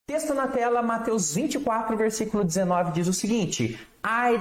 Texto na tela, Mateus 24, versículo 19, diz o seguinte: ai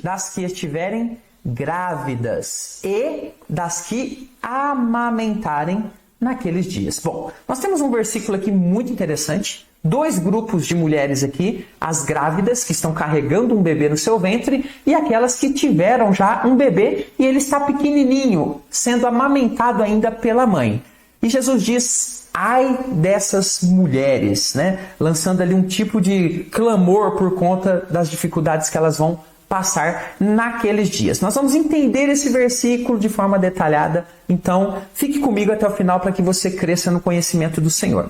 das que estiverem grávidas e das que amamentarem naqueles dias. Bom, nós temos um versículo aqui muito interessante. Dois grupos de mulheres aqui, as grávidas que estão carregando um bebê no seu ventre e aquelas que tiveram já um bebê e ele está pequenininho, sendo amamentado ainda pela mãe. E Jesus diz: ai dessas mulheres, né? Lançando ali um tipo de clamor por conta das dificuldades que elas vão passar naqueles dias. Nós vamos entender esse versículo de forma detalhada, então fique comigo até o final para que você cresça no conhecimento do Senhor.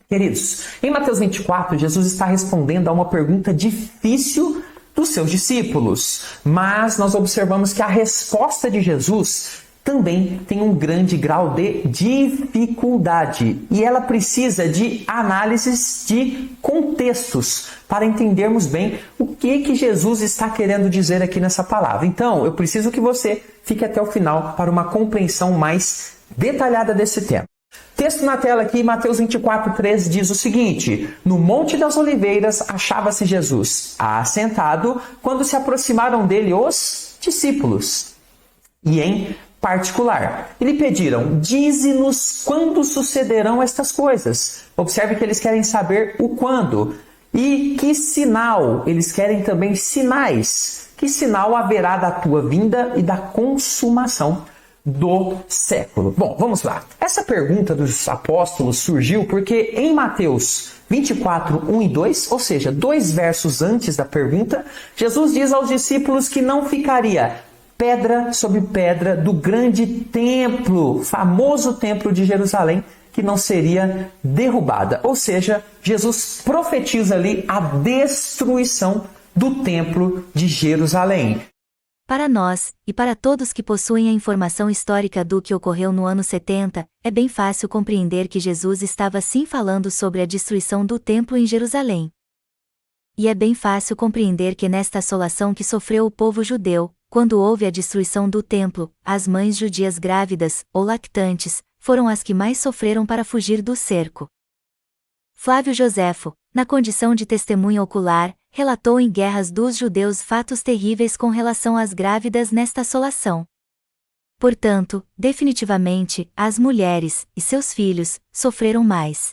Queridos, em Mateus 24, Jesus está respondendo a uma pergunta difícil dos seus discípulos, mas nós observamos que a resposta de Jesus também tem um grande grau de dificuldade e ela precisa de análises de contextos para entendermos bem o que Jesus está querendo dizer aqui nessa palavra. Então, eu preciso que você fique até o final para uma compreensão mais detalhada desse tema. Texto na tela aqui, Mateus 24, 13, diz o seguinte: no Monte das Oliveiras achava-se Jesus assentado quando se aproximaram dele os discípulos. E em particular, e lhe pediram: dize-nos quando sucederão estas coisas. Observe que eles querem saber o quando. E que sinal? Eles querem também sinais. Que sinal haverá da tua vinda e da consumação do século? Bom, vamos lá. Essa pergunta dos apóstolos surgiu porque em Mateus 24, 1 e 2, ou seja, 2 versos antes da pergunta, Jesus diz aos discípulos que não ficaria pedra sobre pedra do grande templo, famoso templo de Jerusalém, que não seria derrubada. Ou seja, Jesus profetiza ali a destruição do templo de Jerusalém. Para nós, e para todos que possuem a informação histórica do que ocorreu no ano 70, é bem fácil compreender que Jesus estava sim falando sobre a destruição do templo em Jerusalém. E é bem fácil compreender que nesta assolação que sofreu o povo judeu, quando houve a destruição do templo, as mães judias grávidas, ou lactantes, foram as que mais sofreram para fugir do cerco. Flávio Joséfo, na condição de testemunha ocular, relatou em Guerras dos Judeus fatos terríveis com relação às grávidas nesta assolação. Portanto, definitivamente, as mulheres, e seus filhos, sofreram mais.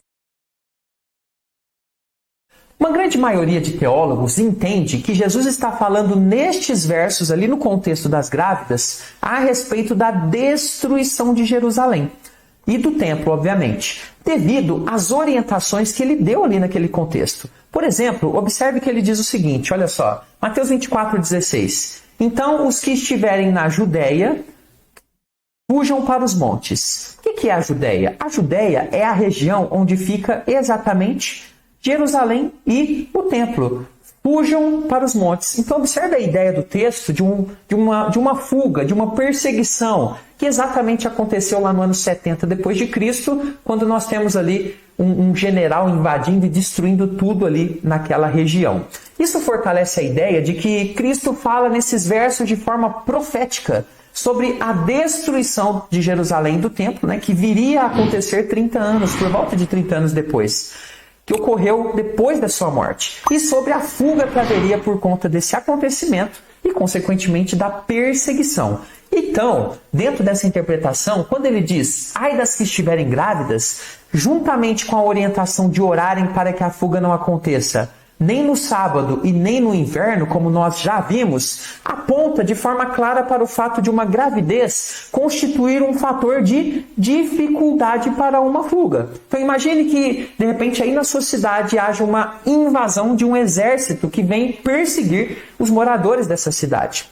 Uma grande maioria de teólogos entende que Jesus está falando nestes versos, ali no contexto das grávidas, a respeito da destruição de Jerusalém. E do templo, obviamente, devido às orientações que ele deu ali naquele contexto. Por exemplo, observe que ele diz o seguinte, olha só, Mateus 24, 16. Então, os que estiverem na Judéia, fujam para os montes. O que é a Judéia? A Judéia é a região onde fica exatamente Jerusalém e o templo. Fujam para os montes. Então observe a ideia do texto de uma fuga, de uma perseguição, que exatamente aconteceu lá no ano 70 depois de Cristo, quando nós temos ali um general invadindo e destruindo tudo ali naquela região. Isso fortalece a ideia de que Cristo fala nesses versos de forma profética sobre a destruição de Jerusalém e do templo, né, que viria a acontecer 30 anos, por volta de 30 anos depois, que ocorreu depois da sua morte, e sobre a fuga que haveria por conta desse acontecimento e, consequentemente, da perseguição. Então, dentro dessa interpretação, quando ele diz, ai das que estiverem grávidas, juntamente com a orientação de orarem para que a fuga não aconteça, nem no sábado e nem no inverno, como nós já vimos, aponta de forma clara para o fato de uma gravidez constituir um fator de dificuldade para uma fuga. Então imagine que, de repente, aí na sua cidade haja uma invasão de um exército que vem perseguir os moradores dessa cidade.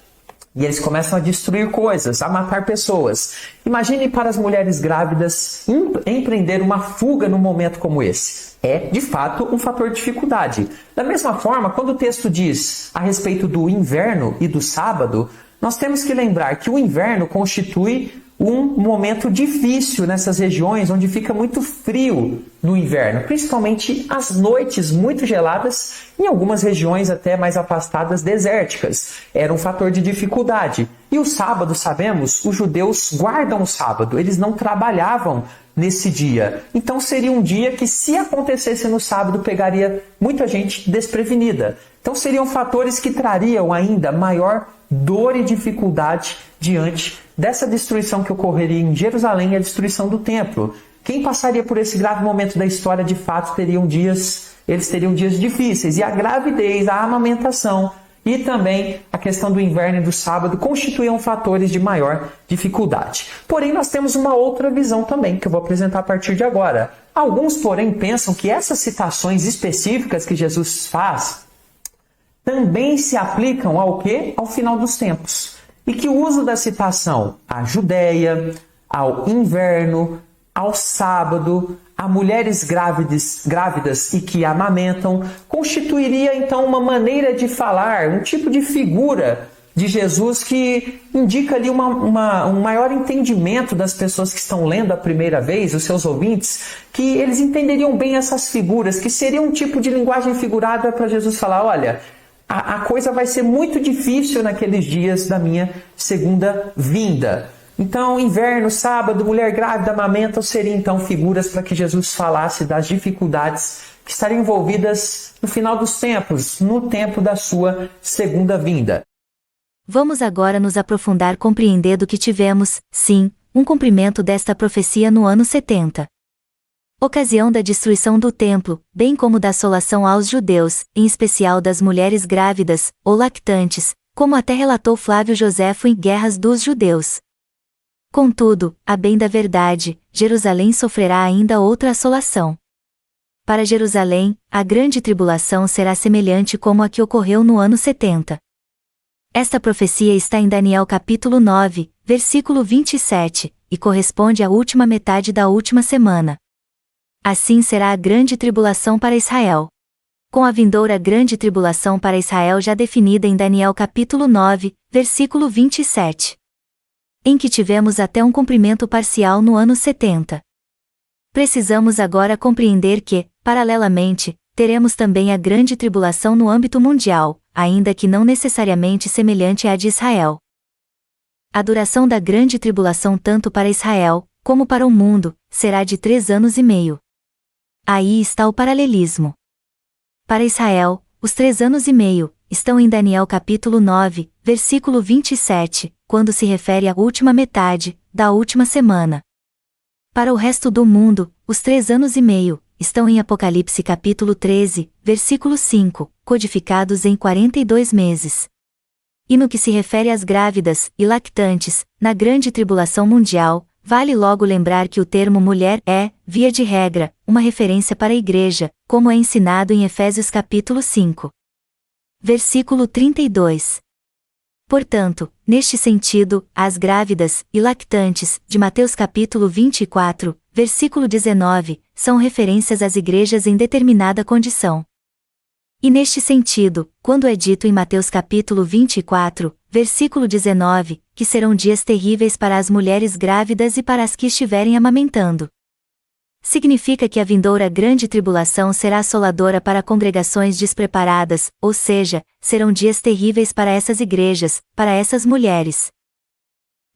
E eles começam a destruir coisas, a matar pessoas. Imagine para as mulheres grávidas empreender uma fuga num momento como esse. É, de fato, um fator de dificuldade. Da mesma forma, quando o texto diz a respeito do inverno e do sábado, nós temos que lembrar que o inverno constitui um momento difícil nessas regiões onde fica muito frio no inverno, principalmente as noites muito geladas, em algumas regiões até mais afastadas, desérticas. Era um fator de dificuldade. E o sábado, sabemos, os judeus guardam o sábado, eles não trabalhavam nesse dia. Então seria um dia que, se acontecesse no sábado, pegaria muita gente desprevenida. Então seriam fatores que trariam ainda maior dor e dificuldade diante dessa destruição que ocorreria em Jerusalém e a destruição do templo. Quem passaria por esse grave momento da história, de fato, eles teriam dias difíceis. E a gravidez, a amamentação e também a questão do inverno e do sábado constituíam fatores de maior dificuldade. Porém, nós temos uma outra visão também, que eu vou apresentar a partir de agora. Alguns, porém, pensam que essas citações específicas que Jesus faz também se aplicam ao quê? Ao final dos tempos. E que o uso da citação à Judéia, ao inverno, ao sábado, a mulheres grávidas e que amamentam, constituiria então uma maneira de falar, um tipo de figura de Jesus que indica ali um maior entendimento das pessoas que estão lendo a primeira vez, os seus ouvintes, que eles entenderiam bem essas figuras, que seria um tipo de linguagem figurada para Jesus falar, olha, a coisa vai ser muito difícil naqueles dias da minha segunda vinda. Então, inverno, sábado, mulher grávida, amamentam, seriam então figuras para que Jesus falasse das dificuldades que estariam envolvidas no final dos tempos, no tempo da sua segunda vinda. Vamos agora nos aprofundar compreendendo que tivemos, sim, um cumprimento desta profecia no ano 70. Ocasião da destruição do templo, bem como da assolação aos judeus, em especial das mulheres grávidas, ou lactantes, como até relatou Flávio Joséfo em Guerras dos Judeus. Contudo, a bem da verdade, Jerusalém sofrerá ainda outra assolação. Para Jerusalém, a grande tribulação será semelhante como a que ocorreu no ano 70. Esta profecia está em Daniel capítulo 9, versículo 27, e corresponde à última metade da última semana. Assim será a grande tribulação para Israel. Com a vindoura grande tribulação para Israel já definida em Daniel capítulo 9, versículo 27. Em que tivemos até um cumprimento parcial no ano 70. Precisamos agora compreender que, paralelamente, teremos também a grande tribulação no âmbito mundial, ainda que não necessariamente semelhante à de Israel. A duração da grande tribulação tanto para Israel, como para o mundo, será de 3 anos e meio. Aí está o paralelismo. Para Israel, os 3 anos e meio, estão em Daniel capítulo 9, versículo 27, quando se refere à última metade, da última semana. Para o resto do mundo, os 3 anos e meio, estão em Apocalipse capítulo 13, versículo 5, codificados em 42 meses. E no que se refere às grávidas e lactantes, na grande tribulação mundial, vale logo lembrar que o termo mulher é, via de regra, uma referência para a igreja, como é ensinado em Efésios capítulo 5. Versículo 32. Portanto, neste sentido, as grávidas e lactantes, de Mateus capítulo 24, versículo 19, são referências às igrejas em determinada condição. E neste sentido, quando é dito em Mateus capítulo 24, versículo 19, que serão dias terríveis para as mulheres grávidas e para as que estiverem amamentando, significa que a vindoura grande tribulação será assoladora para congregações despreparadas, ou seja, serão dias terríveis para essas igrejas, para essas mulheres.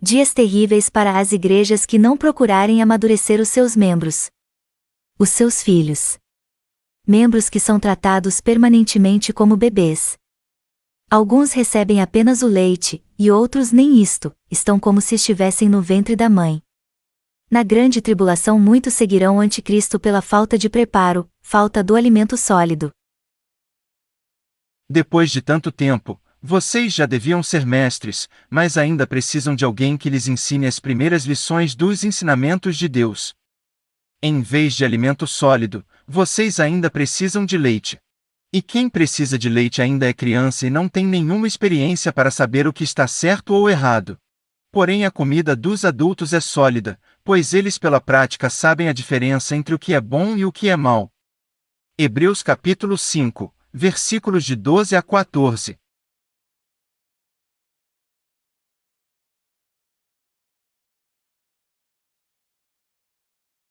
Dias terríveis para as igrejas que não procurarem amadurecer os seus membros. Os seus filhos. Membros que são tratados permanentemente como bebês. Alguns recebem apenas o leite, e outros nem isto, estão como se estivessem no ventre da mãe. Na grande tribulação muitos seguirão o anticristo pela falta de preparo, falta do alimento sólido. Depois de tanto tempo, vocês já deviam ser mestres, mas ainda precisam de alguém que lhes ensine as primeiras lições dos ensinamentos de Deus. Em vez de alimento sólido, vocês ainda precisam de leite. E quem precisa de leite ainda é criança e não tem nenhuma experiência para saber o que está certo ou errado. Porém a comida dos adultos é sólida, pois eles pela prática sabem a diferença entre o que é bom e o que é mal. Hebreus capítulo 5, versículos de 12 a 14.